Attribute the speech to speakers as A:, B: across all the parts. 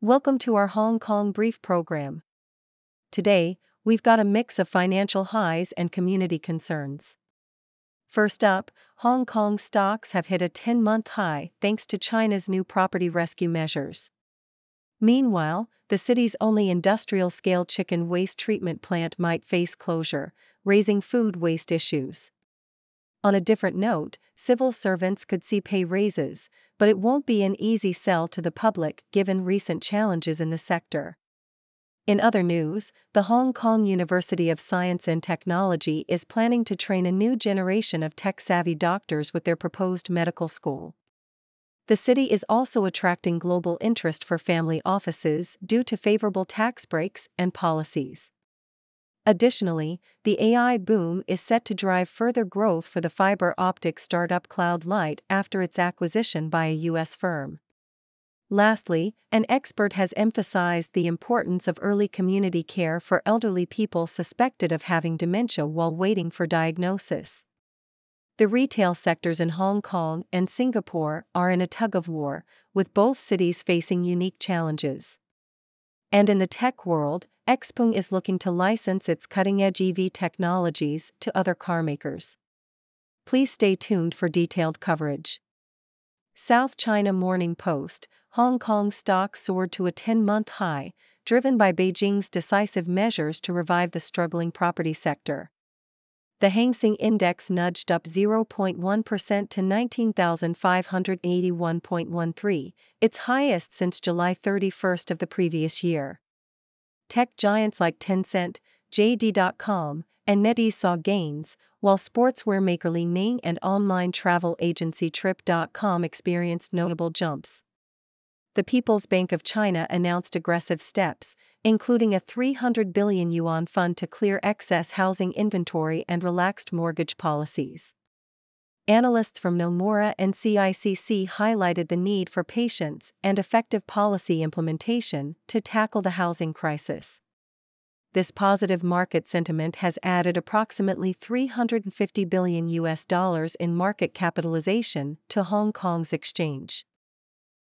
A: Welcome to our Hong Kong Brief program. Today, we've got a mix of financial highs and community concerns. First up, Hong Kong stocks have hit a 10-month high thanks to China's new property rescue measures. Meanwhile, the city's only industrial-scale chicken waste treatment plant might face closure, raising food waste issues. On a different note, civil servants could see pay raises, but it won't be an easy sell to the public given recent challenges in the sector. In other news, the Hong Kong University of Science and Technology is planning to train a new generation of tech-savvy doctors with their proposed medical school. The city is also attracting global interest for family offices due to favorable tax breaks and policies. Additionally, the AI boom is set to drive further growth for the fiber optic startup Cloud Light after its acquisition by a U.S. firm. Lastly, an expert has emphasized the importance of early community care for elderly people suspected of having dementia while waiting for diagnosis. The retail sectors in Hong Kong and Singapore are in a tug-of-war, with both cities facing unique challenges. And in the tech world, Xpeng is looking to license its cutting-edge EV technologies to other carmakers. Please stay tuned for detailed coverage. South China Morning Post, Hong Kong stocks soared to a 10-month high, driven by Beijing's decisive measures to revive the struggling property sector. The Hang Seng Index nudged up 0.1% to 19,581.13, its highest since July 31 of the previous year. Tech giants like Tencent, JD.com, and NetEase saw gains, while sportswear maker Li Ning and online travel agency Trip.com experienced notable jumps. The People's Bank of China announced aggressive steps, including a 300 billion yuan fund to clear excess housing inventory and relaxed mortgage policies. Analysts from Nomura and CICC highlighted the need for patience and effective policy implementation to tackle the housing crisis. This positive market sentiment has added approximately $350 billion in market capitalization to Hong Kong's exchange.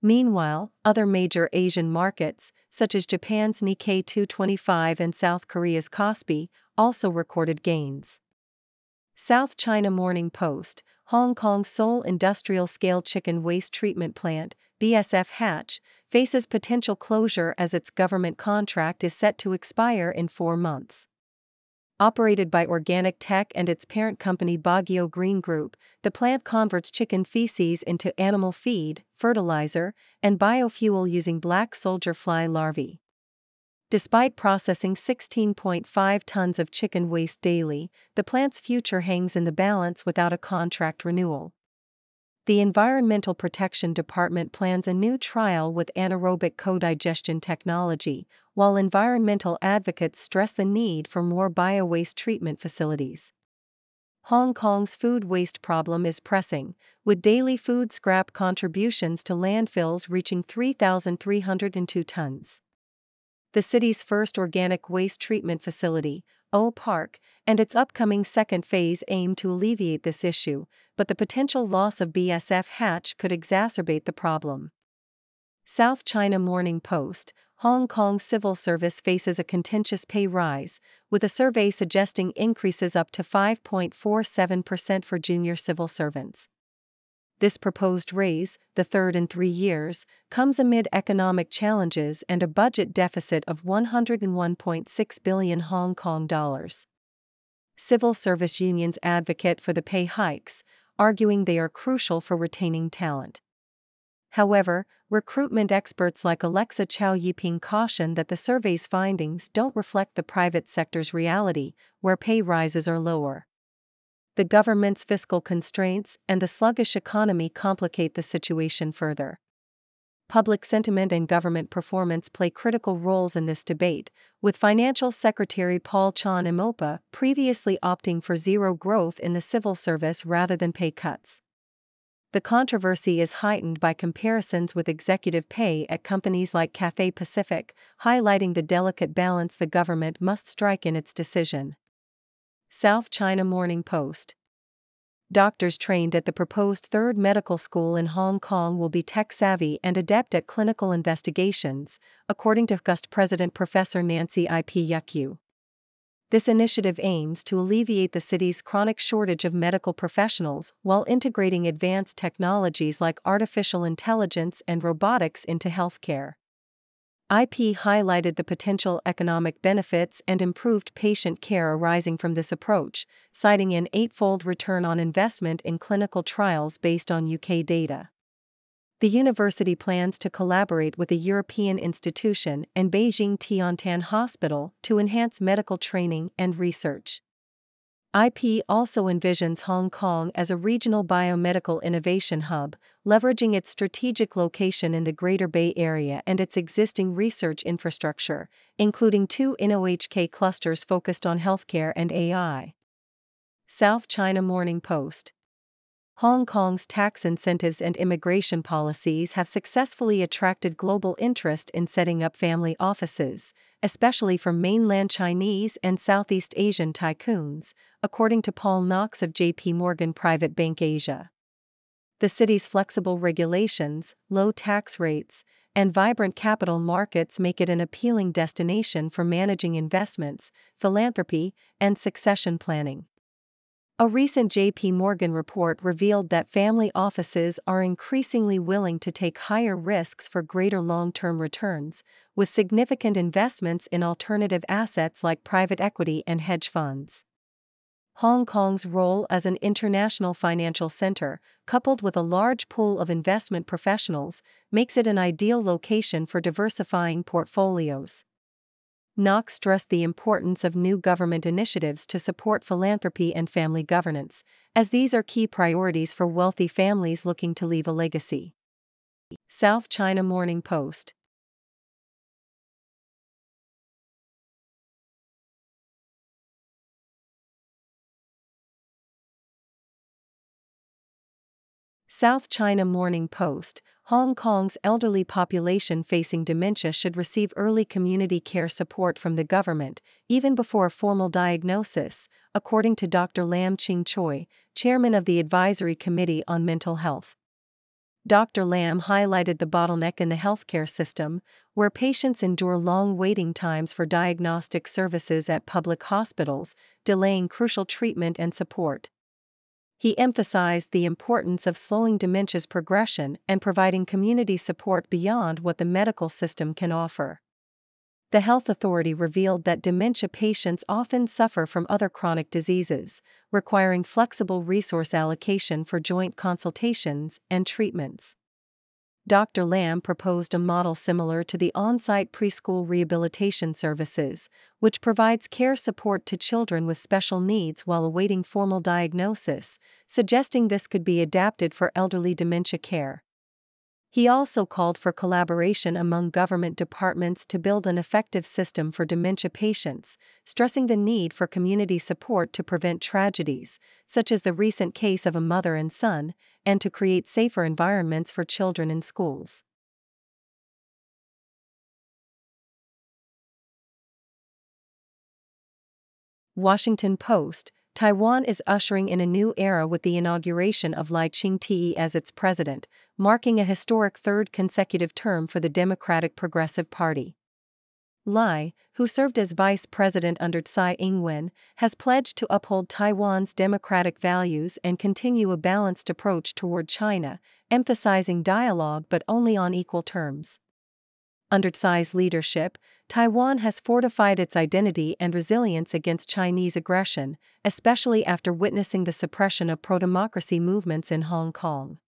A: Meanwhile, other major Asian markets, such as Japan's Nikkei 225 and South Korea's Kospi, also recorded gains. South China Morning Post, Hong Kong's sole industrial-scale chicken waste treatment plant, BSF Hatch, faces potential closure as its government contract is set to expire in 4 months. Operated by Organic Tech and its parent company Baguio Green Group, the plant converts chicken feces into animal feed, fertilizer, and biofuel using black soldier fly larvae. Despite processing 16.5 tons of chicken waste daily, the plant's future hangs in the balance without a contract renewal. The Environmental Protection Department plans a new trial with anaerobic co-digestion technology, while environmental advocates stress the need for more bio-waste treatment facilities. Hong Kong's food waste problem is pressing, with daily food scrap contributions to landfills reaching 3,302 tons. The city's first organic waste treatment facility, O Park, and its upcoming second phase aim to alleviate this issue, but the potential loss of BSF Hatch could exacerbate the problem. South China Morning Post, Hong Kong civil service faces a contentious pay rise, with a survey suggesting increases up to 5.47% for junior civil servants. This proposed raise, the third in 3 years, comes amid economic challenges and a budget deficit of 101.6 billion Hong Kong dollars. Civil service unions advocate for the pay hikes, arguing they are crucial for retaining talent. However, recruitment experts like Alexa Chow Yiping caution that the survey's findings don't reflect the private sector's reality, where pay rises are lower. The government's fiscal constraints and the sluggish economy complicate the situation further. Public sentiment and government performance play critical roles in this debate, with Financial Secretary Paul Chan Imopa previously opting for zero growth in the civil service rather than pay cuts. The controversy is heightened by comparisons with executive pay at companies like Cathay Pacific, highlighting the delicate balance the government must strike in its decision. South China Morning Post. Doctors trained at the proposed third medical school in Hong Kong will be tech-savvy and adept at clinical investigations, according to GUST President Professor Nancy Ip Yukyu. This initiative aims to alleviate the city's chronic shortage of medical professionals while integrating advanced technologies like artificial intelligence and robotics into healthcare. IP highlighted the potential economic benefits and improved patient care arising from this approach, citing an eightfold return on investment in clinical trials based on UK data. The university plans to collaborate with a European institution and Beijing Tiantan Hospital to enhance medical training and research. IP also envisions Hong Kong as a regional biomedical innovation hub, leveraging its strategic location in the Greater Bay Area and its existing research infrastructure, including 2 InnoHK clusters focused on healthcare and AI. South China Morning Post. Hong Kong's tax incentives and immigration policies have successfully attracted global interest in setting up family offices, especially from mainland Chinese and Southeast Asian tycoons, according to Paul Knox of J.P. Morgan Private Bank Asia. The city's flexible regulations, low tax rates, and vibrant capital markets make it an appealing destination for managing investments, philanthropy, and succession planning. A recent J.P. Morgan report revealed that family offices are increasingly willing to take higher risks for greater long-term returns, with significant investments in alternative assets like private equity and hedge funds. Hong Kong's role as an international financial center, coupled with a large pool of investment professionals, makes it an ideal location for diversifying portfolios. Knox stressed the importance of new government initiatives to support philanthropy and family governance, as these are key priorities for wealthy families looking to leave a legacy. South China Morning Post. South China Morning Post. Hong Kong's elderly population facing dementia should receive early community care support from the government, even before a formal diagnosis, according to Dr. Lam Ching Choi, chairman of the Advisory Committee on Mental Health. Dr. Lam highlighted the bottleneck in the healthcare system, where patients endure long waiting times for diagnostic services at public hospitals, delaying crucial treatment and support. He emphasized the importance of slowing dementia's progression and providing community support beyond what the medical system can offer. The health authority revealed that dementia patients often suffer from other chronic diseases, requiring flexible resource allocation for joint consultations and treatments. Dr. Lam proposed a model similar to the on-site preschool rehabilitation services, which provides care support to children with special needs while awaiting formal diagnosis, suggesting this could be adapted for elderly dementia care. He also called for collaboration among government departments to build an effective system for dementia patients, stressing the need for community support to prevent tragedies, such as the recent case of a mother and son, and to create safer environments for children in schools. Washington Post. Taiwan is ushering in a new era with the inauguration of Lai Ching-te as its president, marking a historic third consecutive term for the Democratic Progressive Party. Lai, who served as vice president under Tsai Ing-wen, has pledged to uphold Taiwan's democratic values and continue a balanced approach toward China, emphasizing dialogue but only on equal terms. Under Tsai's leadership, Taiwan has fortified its identity and resilience against Chinese aggression, especially after witnessing the suppression of pro-democracy movements in Hong Kong.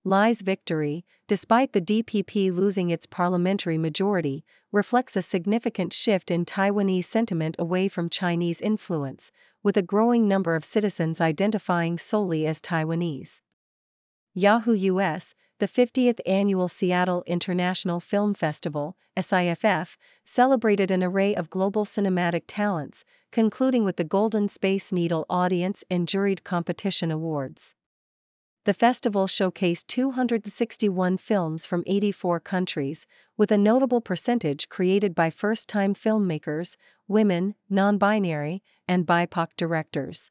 A: Lai's victory, despite the DPP losing its parliamentary majority, reflects a significant shift in Taiwanese sentiment away from Chinese influence, with a growing number of citizens identifying solely as Taiwanese. Yahoo US, the 50th Annual Seattle International Film Festival, SIFF, celebrated an array of global cinematic talents, concluding with the Golden Space Needle Audience and Juried Competition Awards. The festival showcased 261 films from 84 countries, with a notable percentage created by first-time filmmakers, women, non-binary, and BIPOC directors.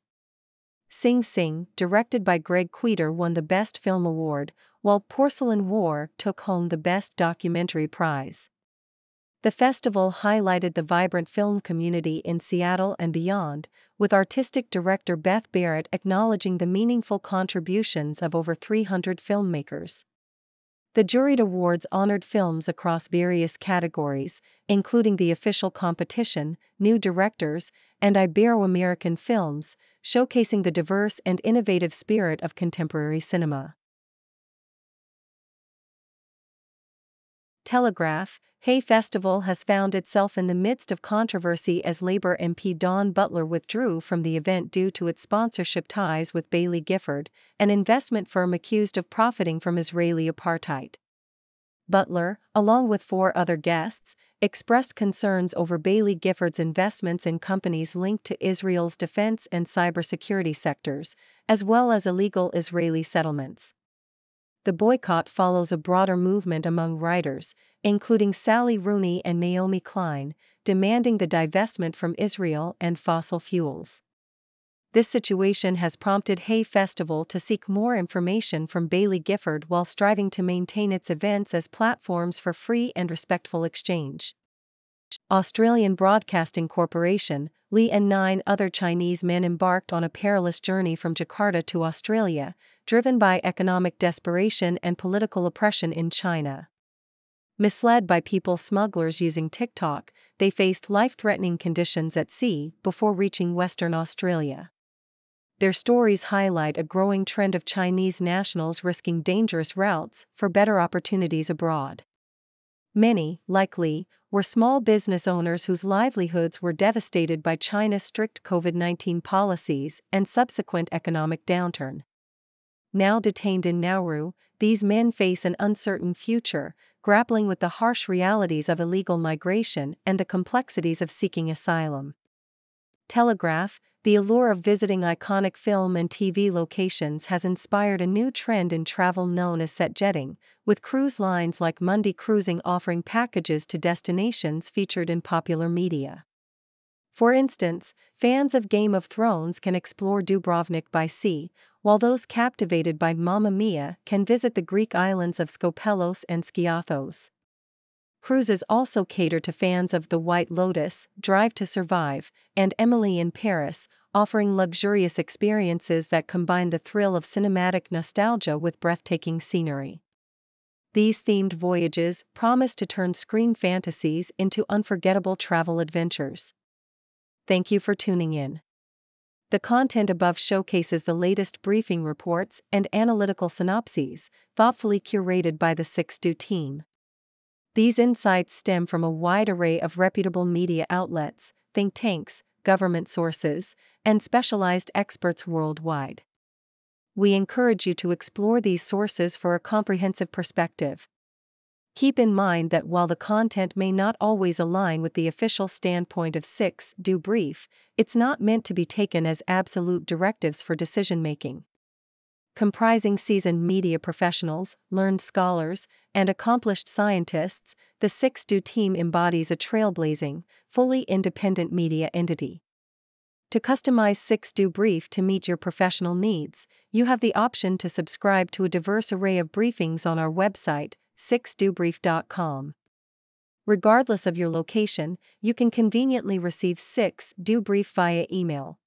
A: Sing Sing, directed by Greg Queter, won the Best Film Award, while Porcelain War took home the Best Documentary prize. The festival highlighted the vibrant film community in Seattle and beyond, with artistic director Beth Barrett acknowledging the meaningful contributions of over 300 filmmakers. The juried awards honored films across various categories, including the official competition, new directors, and Ibero-American films, showcasing the diverse and innovative spirit of contemporary cinema. Telegraph, Hay Festival has found itself in the midst of controversy as Labour MP Dawn Butler withdrew from the event due to its sponsorship ties with Baillie Gifford, an investment firm accused of profiting from Israeli apartheid. Butler, along with 4 other guests, expressed concerns over Baillie Gifford's investments in companies linked to Israel's defense and cybersecurity sectors, as well as illegal Israeli settlements. The boycott follows a broader movement among writers, including Sally Rooney and Naomi Klein, demanding the divestment from Israel and fossil fuels. This situation has prompted Hay Festival to seek more information from Baillie Gifford while striving to maintain its events as platforms for free and respectful exchange. Australian Broadcasting Corporation, Lee and 9 other Chinese men embarked on a perilous journey from Jakarta to Australia, driven by economic desperation and political oppression in China. Misled by people smugglers using TikTok, they faced life-threatening conditions at sea before reaching Western Australia. Their stories highlight a growing trend of Chinese nationals risking dangerous routes for better opportunities abroad. Many, like Lee, were small business owners whose livelihoods were devastated by China's strict COVID-19 policies and subsequent economic downturn. Now detained in Nauru, these men face an uncertain future, grappling with the harsh realities of illegal migration and the complexities of seeking asylum. Telegraph, the allure of visiting iconic film and TV locations has inspired a new trend in travel known as set jetting, with cruise lines like Mundi Cruising offering packages to destinations featured in popular media. For instance, fans of Game of Thrones can explore Dubrovnik by sea, while those captivated by Mamma Mia can visit the Greek islands of Skopelos and Skiathos. Cruises also cater to fans of The White Lotus, Drive to Survive, and Emily in Paris, offering luxurious experiences that combine the thrill of cinematic nostalgia with breathtaking scenery. These themed voyages promise to turn screen fantasies into unforgettable travel adventures. Thank you for tuning in. The content above showcases the latest briefing reports and analytical synopses, thoughtfully curated by the 6Do team. These insights stem from a wide array of reputable media outlets, think tanks, government sources, and specialized experts worldwide. We encourage you to explore these sources for a comprehensive perspective. Keep in mind that while the content may not always align with the official standpoint of 6Do Brief, it's not meant to be taken as absolute directives for decision-making. Comprising seasoned media professionals, learned scholars, and accomplished scientists, the 6Do team embodies a trailblazing, fully independent media entity. To customize 6Do Brief to meet your professional needs, you have the option to subscribe to a diverse array of briefings on our website, 6dobrief.com. Regardless of your location, you can conveniently receive 6Do Brief via email.